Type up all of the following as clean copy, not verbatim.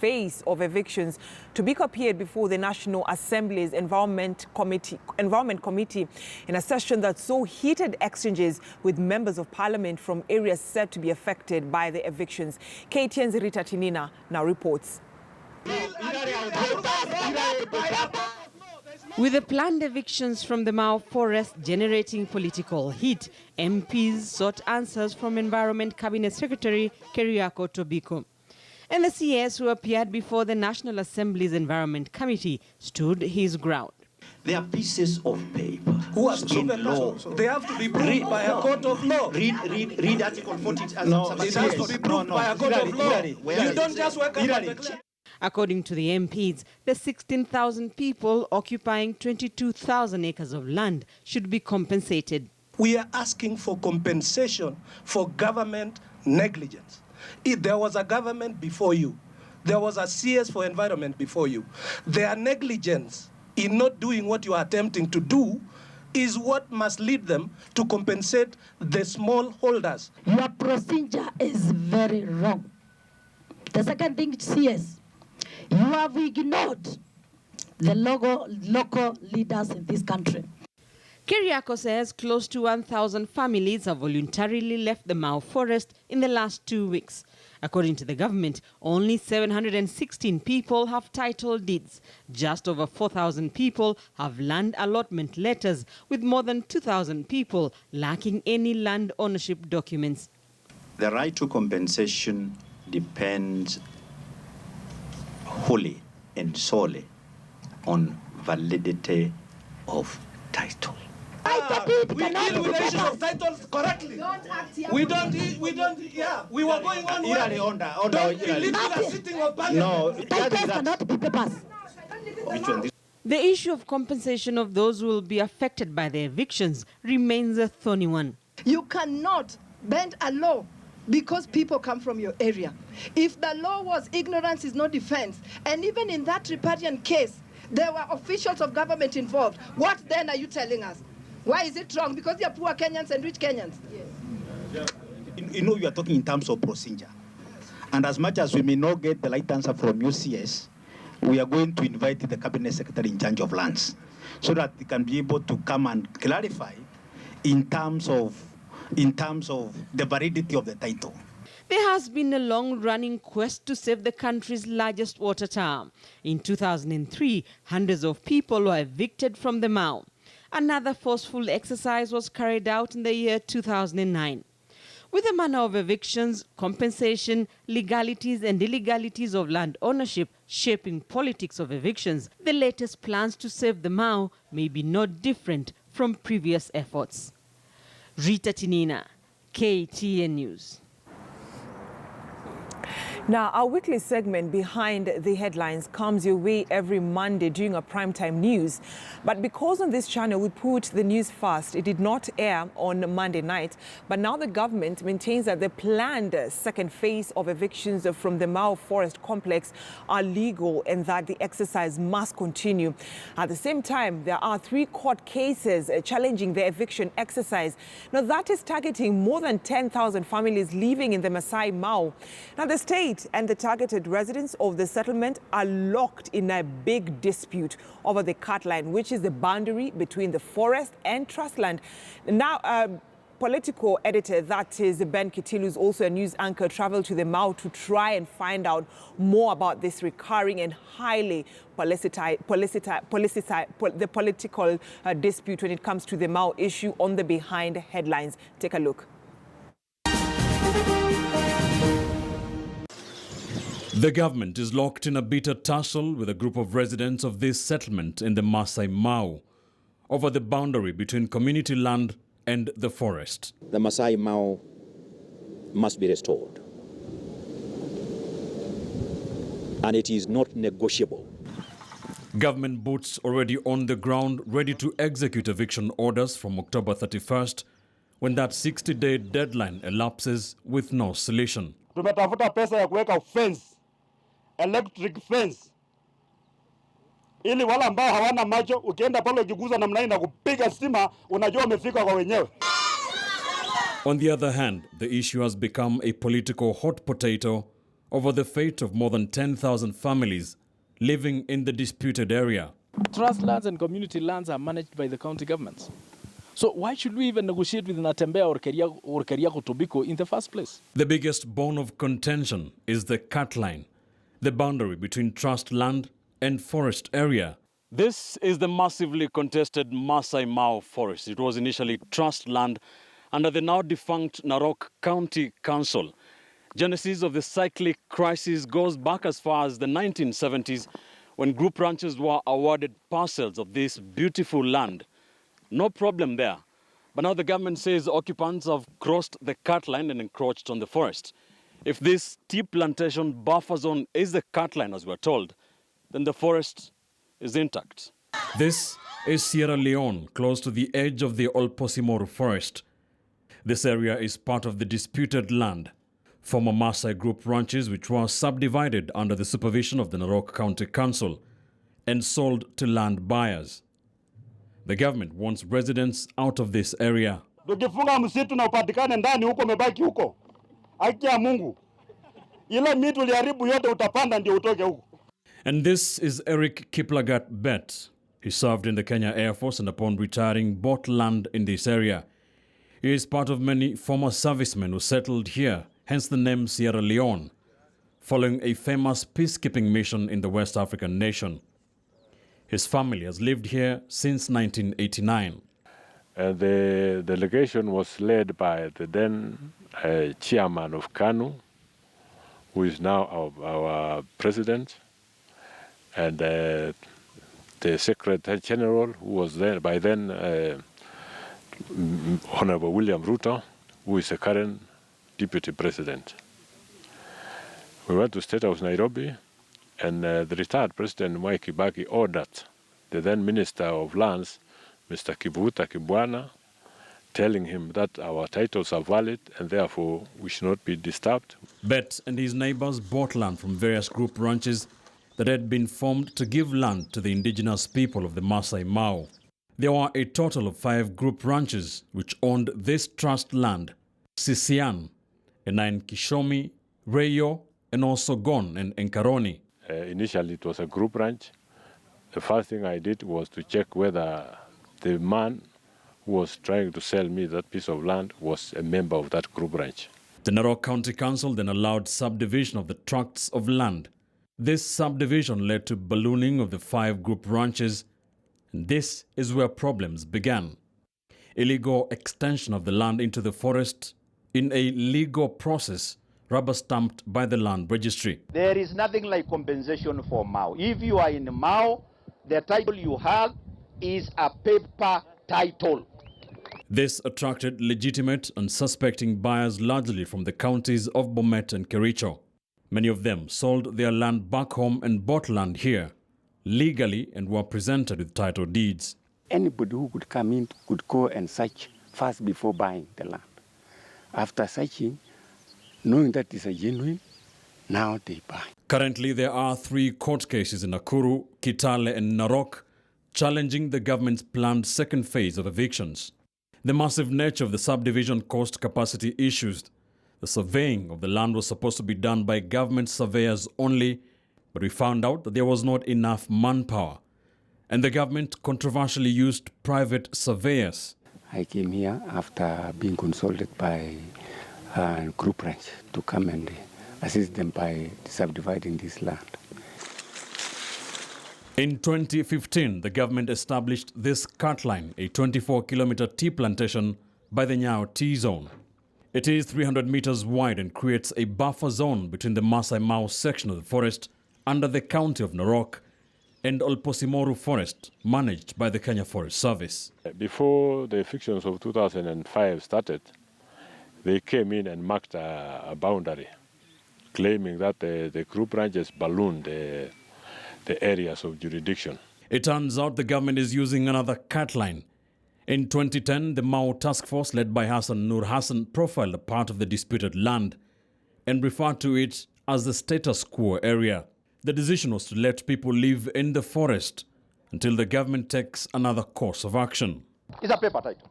phase of evictions. Tobiko appeared before the National Assembly's Environment Committee in a session that saw heated exchanges with members of parliament from areas said to be affected by the evictions. KTN's Rita Tinina now reports. With the planned evictions from the Mau forest generating political heat, MPs sought answers from Environment Cabinet Secretary Tobiko Resolute. And the CS who appeared before the National Assembly's Environment Committee stood his ground. They are pieces of paper. Who has proven law? They have to be proved by a court of law. Read Article 40. No, it has to be proved by a court of law. You don't just work up on the chair. According to the MPs, the 16,000 people occupying 22,000 acres of land should be compensated. We are asking for compensation for government negligence. If there was a government before you, there was a CS for environment before you. Their negligence in not doing what you are attempting to do is what must lead them to compensate the small holders. Your procedure is very wrong. The second thing, CS, you have ignored the local leaders in this country. Keriako says close to 1,000 families have voluntarily left the Mau forest in the last 2 weeks. According to the government, only 716 people have title deeds. Just over 4,000 people have land allotment letters, with more than 2,000 people lacking any land ownership documents. The right to compensation depends wholly and solely on validity of title. We deal with the issue of titles correctly. We don't, yeah. We were going on well. Don't believe the sitting of parliament. No, titles cannot be papers. Which one? The issue of compensation of those who will be affected by the evictions remains a thorny one. You cannot bend a law because people come from your area. If the law was ignorance is no defense, and even in that riparian case, there were officials of government involved, what then are you telling us? Why is it wrong? Because they are poor Kenyans and rich Kenyans. Yes. You know, you are talking in terms of procedure. And as much as we may not get the right answer from UCS, we are going to invite the Cabinet Secretary in charge of lands so that they can be able to come and clarify in terms of the validity of the title. There has been a long-running quest to save the country's largest water tower. In 2003, hundreds of people were evicted from the Mau. Another forceful exercise was carried out in the year 2009. With the manner of evictions, compensation, legalities and illegalities of land ownership shaping politics of evictions, the latest plans to save the Mau may be not different from previous efforts. Rita Tinina, KTN News. Now, our weekly segment Behind the Headlines comes your way every Monday during our primetime news. But because on this channel we put the news first, it did not air on Monday night. But now the government maintains that the planned second phase of evictions from the Mau Forest complex are legal and that the exercise must continue. At the same time, there are 3 court cases challenging the eviction exercise. Now, that is targeting more than 10,000 families living in the Masai Mau. Now, the state and the targeted residents of the settlement are locked in a big dispute over the cut line, which is the boundary between the forest and trust land. Now, political editor, that is Ben Kitilu, who's also a news anchor, traveled to the Mau to try and find out more about this recurring and highly the political dispute when it comes to the Mau issue on the Behind Headlines. Take a look. The government is locked in a bitter tussle with a group of residents of this settlement in the Masai Mau over the boundary between community land and the forest. The Masai Mau must be restored. And it is not negotiable. Government boots already on the ground, ready to execute eviction orders from October 31st, when that 60-day deadline elapses with no solution. Tumetafuta pesa ya kuweka fence, electric fence, ili wala ambao hawana macho ukienda pale ukiguza namna hii na kupiga stima unajua umefika kwa wenyewe. On the other hand, the issue has become a political hot potato over the fate of more than 10,000 families living in the disputed area. Trust lands and community lands are managed by the county governments. So why should we even negotiate with Natembea or Keriako Tobiko in the first place? The biggest bone of contention is the cut line, the boundary between trust land and forest area. This is the massively contested Masai Mao forest. It was initially trust land under the now defunct Narok County Council. Genesis of the cyclic crisis goes back as far as the 1970s, when group ranchers were awarded parcels of this beautiful land. No problem there. But now the government says occupants have crossed the cut line and encroached on the forest. If this tea plantation buffer zone is the cut line, as we're told, then the forest is intact. This is Sierra Leone, close to the edge of the Olposimoru forest. This area is part of the disputed land. Former Maasai group ranches which were subdivided under the supervision of the Narok County Council and sold to land buyers. The government wants residents out of this area. Tukifunga msitu na upatikane ndani huko umebaki huko. Haki ya Mungu. Ile miti uliharibu yote utapanda ndio utoke huko. And this is Eric Kiplagat Bet. He served in the Kenya Air Force and upon retiring bought land in this area. He is part of many former servicemen who settled here, hence the name Sierra Leone, following a famous peacekeeping mission in the West African nation. His family has lived here since 1989. The delegation was led by the then chairman of KANU, who is now our president, and the Secretary General, who was there by then Honorable William Ruto, who is the current Deputy President. We went to State House, Nairobi, and the retired President Mwai Kibaki ordered the then Minister of Lands, Mr. Kibuta Kibwana, telling him that our titles are valid and therefore we should not be disturbed. Bet and his neighbors bought land from various group ranches that had been formed to give land to the indigenous people of the Masai Mao. There were a total of 5 group ranches which owned this trust land: Sisian, Enain Kishomi, Reyo, and also Gon and Enkaroni. Initially it was a group ranch. The first thing I did was to check whether the man who was trying to sell me that piece of land was a member of that group ranch. The Narok County Council then allowed subdivision of the tracts of land. This subdivision led to ballooning of the 5 group ranches, and this is where problems began. Illegal extension of the land into the forest in a legal process rubber-stamped by the land registry. There is nothing like compensation for Mao. If you are in Mao, the title you have is a paper title. This attracted legitimate and suspecting buyers largely from the counties of Bomet and Kericho. Many of them sold their land back home and bought land here legally and were presented with title deeds. Anybody who could come in could go and search first before buying the land. After searching, knowing that it's a genuine, now they buy. Currently, there are 3 court cases in Nakuru, Kitale and Narok challenging the government's planned second phase of evictions. The massive nature of the subdivision caused capacity issues. The surveying of the land was supposed to be done by government surveyors only, but we found out that there was not enough manpower, and the government controversially used private surveyors. I came here after being consulted by group ranch to come and assist them by subdividing this land. In 2015, the government established this cut line, a 24-kilometer tea plantation by the Nyao Tea Zone. It is 300 meters wide and creates a buffer zone between the Masai Mao section of the forest under the county of Narok and Olposimoru Forest, managed by the Kenya Forest Service. Before the evictions of 2005 started, they came in and marked a boundary, claiming that the group ranches ballooned the areas of jurisdiction. It turns out the government is using another cut line. In 2010, the Mao task force led by Hassan Nur Hassan profiled a part of the disputed land and referred to it as the status quo area. The decision was to let people live in the forest until the government takes another course of action. It's a paper title.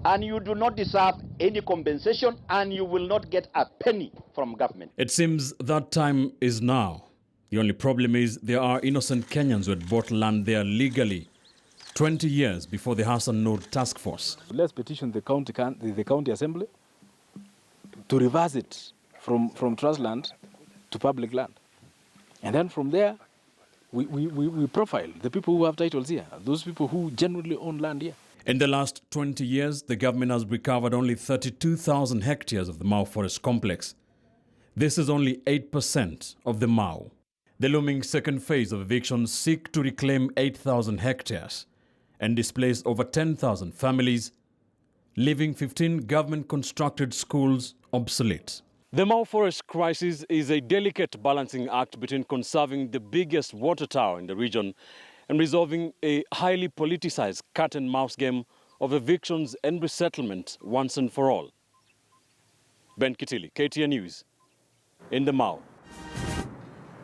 and you do not deserve any compensation, and you will not get a penny from government. It seems that time is now. The only problem is there are innocent Kenyans who had bought land there legally 20 years before the Hassan Noor task force. Let's petition the county assembly to reverse it from trust land to public land. And then from there, we profile the people who have titles here, those people who genuinely own land here. In the last 20 years, the government has recovered only 32,000 hectares of the Mau Forest Complex. This is only 8% of the Mau. The looming second phase of evictions seek to reclaim 8,000 hectares and displace over 10,000 families, leaving 15 government-constructed schools obsolete. The Mau Forest crisis is a delicate balancing act between conserving the biggest water tower in the region and resolving a highly politicized cat-and-mouse game of evictions and resettlement once and for all. Ben Kitili, KTN News, in the Mau.